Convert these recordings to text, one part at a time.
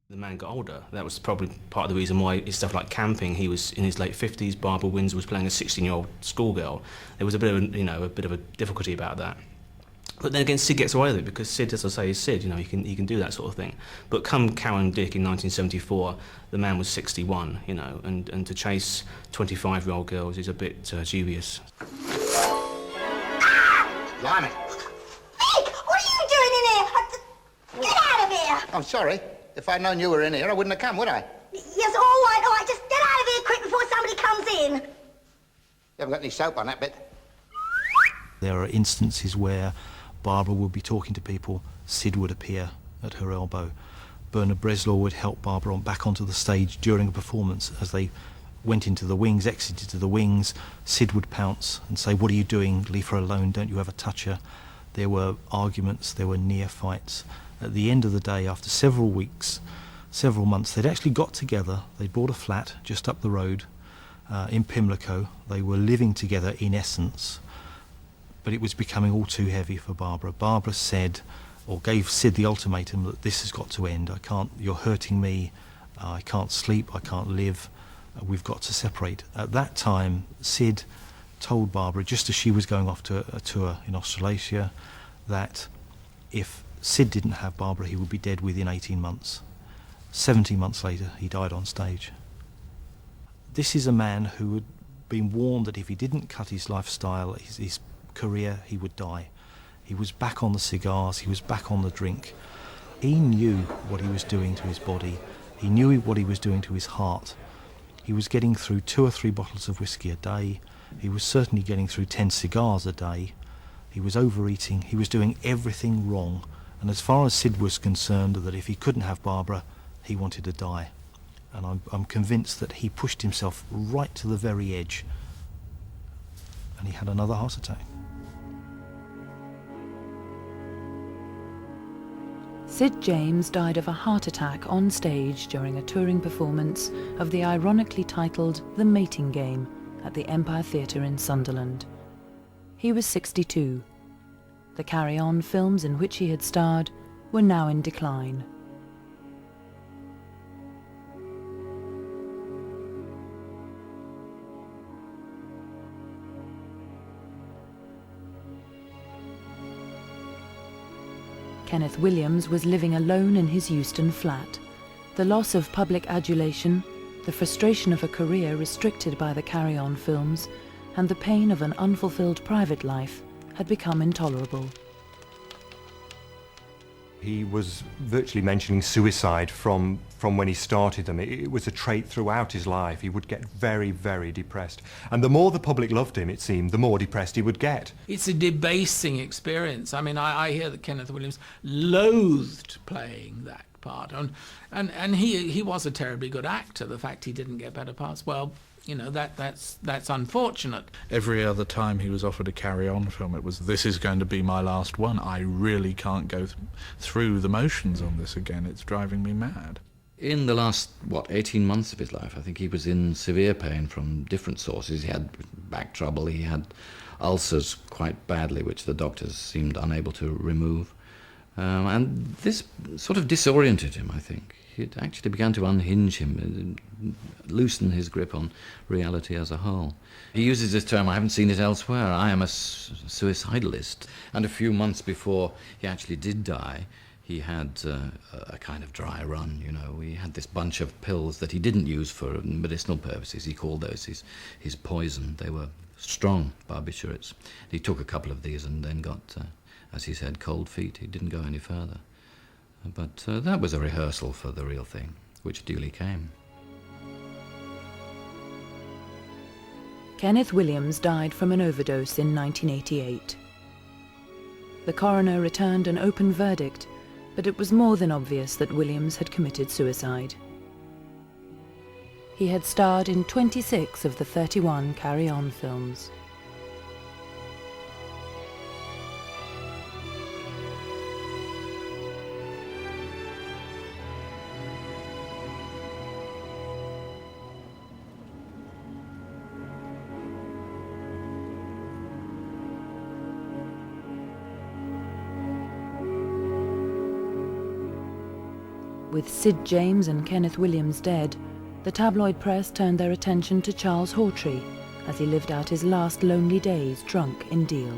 The man got older. That was probably part of the reason why his stuff like camping. He was in his late 50s. Barbara Windsor was playing a 16-year-old schoolgirl. There was a bit of a bit of a difficulty about that. But then again, Sid gets away with it because Sid, as I say, is Sid. He can do that sort of thing. But come Cowan Dick in 1974, the man was 61. And to chase 25-year-old girls is a bit dubious. Blimey. Vic, what are you doing in here? Get out of here! I'm sorry. If I'd known you were in here, I wouldn't have come, would I? Yes, all right, just get out of here quick before somebody comes in. You haven't got any soap on that bit. There are instances where Barbara would be talking to people, Sid would appear at her elbow. Bernard Bresslaw would help Barbara back onto the stage during a performance. As they went into the wings, exited to the wings, Sid would pounce and say, "What are you doing? Leave her alone, don't you ever touch her." There were arguments, there were near fights. At the end of the day, after several weeks, several months, they'd actually got together. They'd bought a flat just up the road in Pimlico. They were living together in essence, but it was becoming all too heavy for Barbara. Barbara said, or gave Sid the ultimatum, that this has got to end. You're hurting me, I can't sleep, I can't live, we've got to separate. At that time, Sid told Barbara, just as she was going off to a tour in Australasia, that if Sid didn't have Barbara, he would be dead within 18 months. 17 months later, he died on stage. This is a man who had been warned that if he didn't cut his lifestyle, his career, he would die. He was back on the cigars, he was back on the drink. He knew what he was doing to his body. He knew what he was doing to his heart. He was getting through 2 or 3 bottles of whiskey a day. He was certainly getting through 10 cigars a day. He was overeating. He was doing everything wrong. And as far as Sid was concerned, that if he couldn't have Barbara, he wanted to die. And I'm convinced that he pushed himself right to the very edge, and he had another heart attack. Sid James died of a heart attack on stage during a touring performance of the ironically titled The Mating Game at the Empire Theatre in Sunderland. He was 62. The Carry On films in which he had starred were now in decline. Kenneth Williams was living alone in his Euston flat. The loss of public adulation, the frustration of a career restricted by the Carry On films, and the pain of an unfulfilled private life had become intolerable. He was virtually mentioning suicide from when he started them. It was a trait throughout his life. He would get very, very depressed. And the more the public loved him, it seemed, the more depressed he would get. It's a debasing experience. I mean, I hear that Kenneth Williams loathed playing that part. And he was a terribly good actor. The fact he didn't get better parts, well, that's unfortunate. Every other time he was offered a Carry On film, it was, this is going to be my last one. I really can't go through the motions on this again. It's driving me mad. In the last, 18 months of his life, I think he was in severe pain from different sources. He had back trouble, he had ulcers quite badly, which the doctors seemed unable to remove. And this sort of disoriented him, I think. It actually began to unhinge him, loosen his grip on reality as a whole. He uses this term, I haven't seen it elsewhere, I am a suicidalist. And a few months before he actually did die, he had a kind of dry run, He had this bunch of pills that he didn't use for medicinal purposes. He called those his poison. They were strong barbiturates. He took a couple of these and then got, as he said, cold feet. He didn't go any further. But that was a rehearsal for the real thing, which duly came. Kenneth Williams died from an overdose in 1988. The coroner returned an open verdict, but it was more than obvious that Williams had committed suicide. He had starred in 26 of the 31 Carry On films. With Sid James and Kenneth Williams dead, the tabloid press turned their attention to Charles Hawtrey as he lived out his last lonely days drunk in Deal.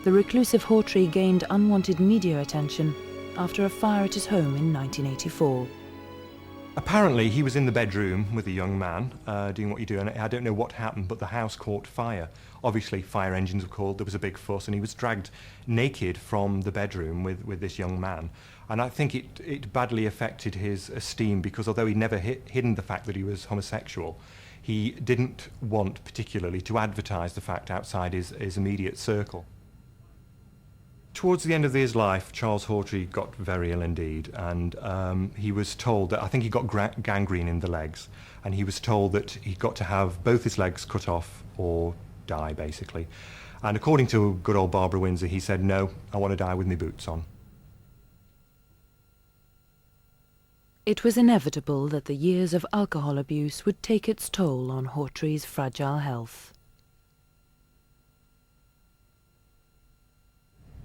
The reclusive Hawtrey gained unwanted media attention after a fire at his home in 1984. Apparently, he was in the bedroom with a young man doing what you do, and I don't know what happened, but the house caught fire. Obviously, fire engines were called, there was a big fuss, and he was dragged naked from the bedroom with this young man. And I think it badly affected his esteem, because although he never hidden the fact that he was homosexual, he didn't want particularly to advertise the fact outside his immediate circle. Towards the end of his life, Charles Hawtrey got very ill indeed, and he was told that, I think he got gangrene in the legs, and he was told that he got to have both his legs cut off or die, basically. And according to good old Barbara Windsor, he said, "No, I want to die with my boots on." It was inevitable that the years of alcohol abuse would take its toll on Hawtrey's fragile health.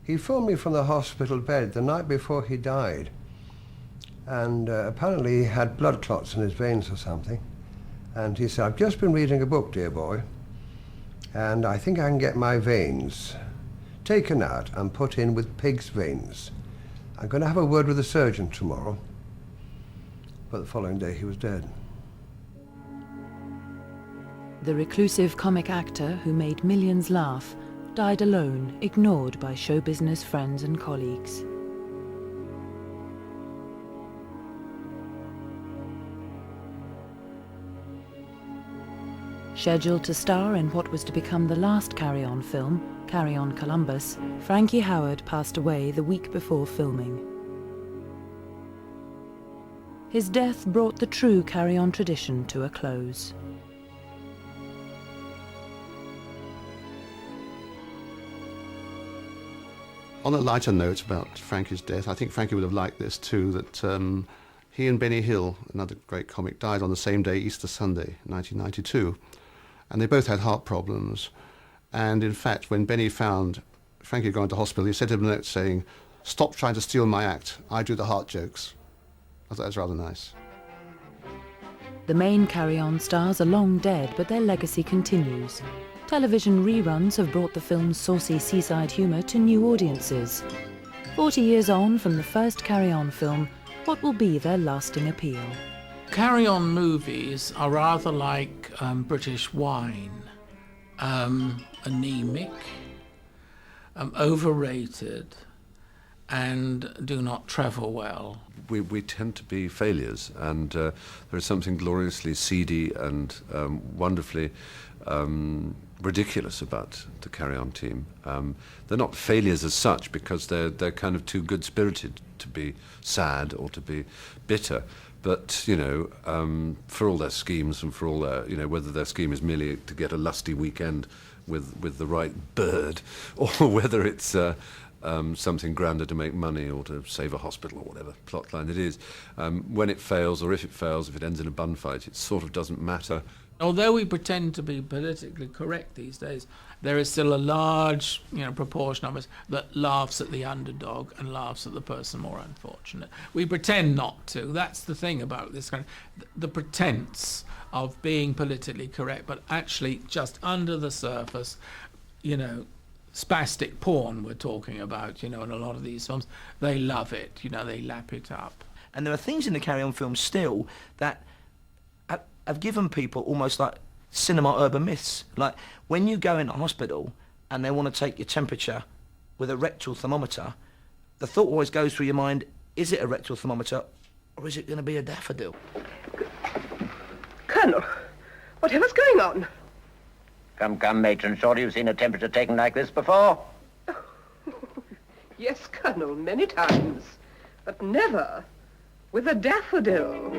He phoned me from the hospital bed the night before he died, and apparently he had blood clots in his veins or something. And he said, "I've just been reading a book, dear boy, and I think I can get my veins taken out and put in with pig's veins. I'm going to have a word with the surgeon tomorrow." But the following day he was dead. The reclusive comic actor who made millions laugh died alone, ignored by show business friends and colleagues. Scheduled to star in what was to become the last Carry On film, Carry On Columbus, Frankie Howerd passed away the week before filming. His death brought the true Carry On tradition to a close. On a lighter note about Frankie's death, I think Frankie would have liked this too, that he and Benny Hill, another great comic, died on the same day, Easter Sunday, 1992. And they both had heart problems. And in fact, when Benny found Frankie had gone to hospital, he sent him a note saying, "Stop trying to steal my act. I do the heart jokes." I thought that was rather nice. The main Carry On stars are long dead, but their legacy continues. Television reruns have brought the film's saucy seaside humour to new audiences. 40 years on from the first Carry On film, what will be their lasting appeal? Carry On movies are rather like British wine. Anemic, overrated, and do not travel well. We tend to be failures, and there is something gloriously seedy and wonderfully ridiculous about the Carry On team. They're not failures as such, because they're kind of too good-spirited to be sad or to be bitter. But, you know, for all their schemes and for all their, you know, whether their scheme is merely to get a lusty weekend with the right bird, or whether it's something grander to make money or to save a hospital or whatever plotline it is, when it fails, or if it ends in a bun fight, it sort of doesn't matter. Although we pretend to be politically correct these days, there is still a large, proportion of us that laughs at the underdog and laughs at the person more unfortunate. We pretend not to. That's the thing about this kind of the pretense of being politically correct, but actually just under the surface, spastic porn we're talking about, in a lot of these films. They love it, they lap it up. And there are things in the Carry On films still that have given people almost like cinema urban myths. Like when you go into hospital and they want to take your temperature with a rectal thermometer, the thought always goes through your mind, is it a rectal thermometer or is it going to be a daffodil? Colonel, whatever's going on? Come, Matron Shorty, you've seen a temperature taken like this before? Yes, Colonel, many times, but never with a daffodil.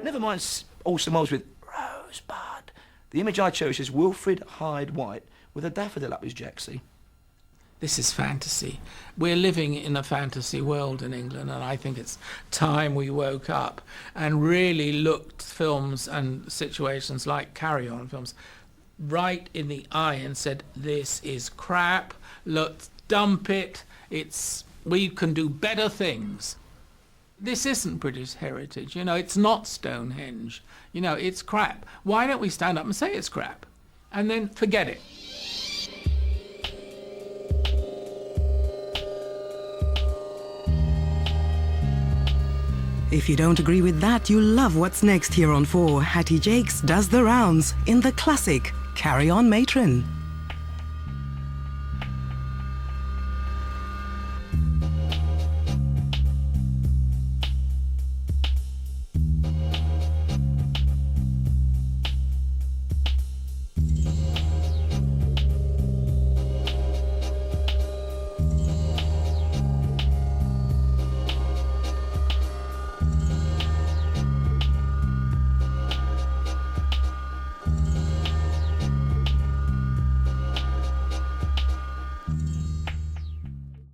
Never mind all Simoes with Rosebud. The image I chose is Wilfrid Hyde White with a daffodil up his jacksie. This is fantasy. We're living in a fantasy world in England, and I think it's time we woke up and really looked films and situations like Carry On films right in the eye and said, this is crap, let's dump it, it's We can do better things. This isn't British heritage, you know, it's not Stonehenge. You know, it's crap. Why don't we stand up and say it's crap? And then forget it. If you don't agree with that, you'll love what's next here on 4. Hattie Jakes does the rounds in the classic Carry On Matron.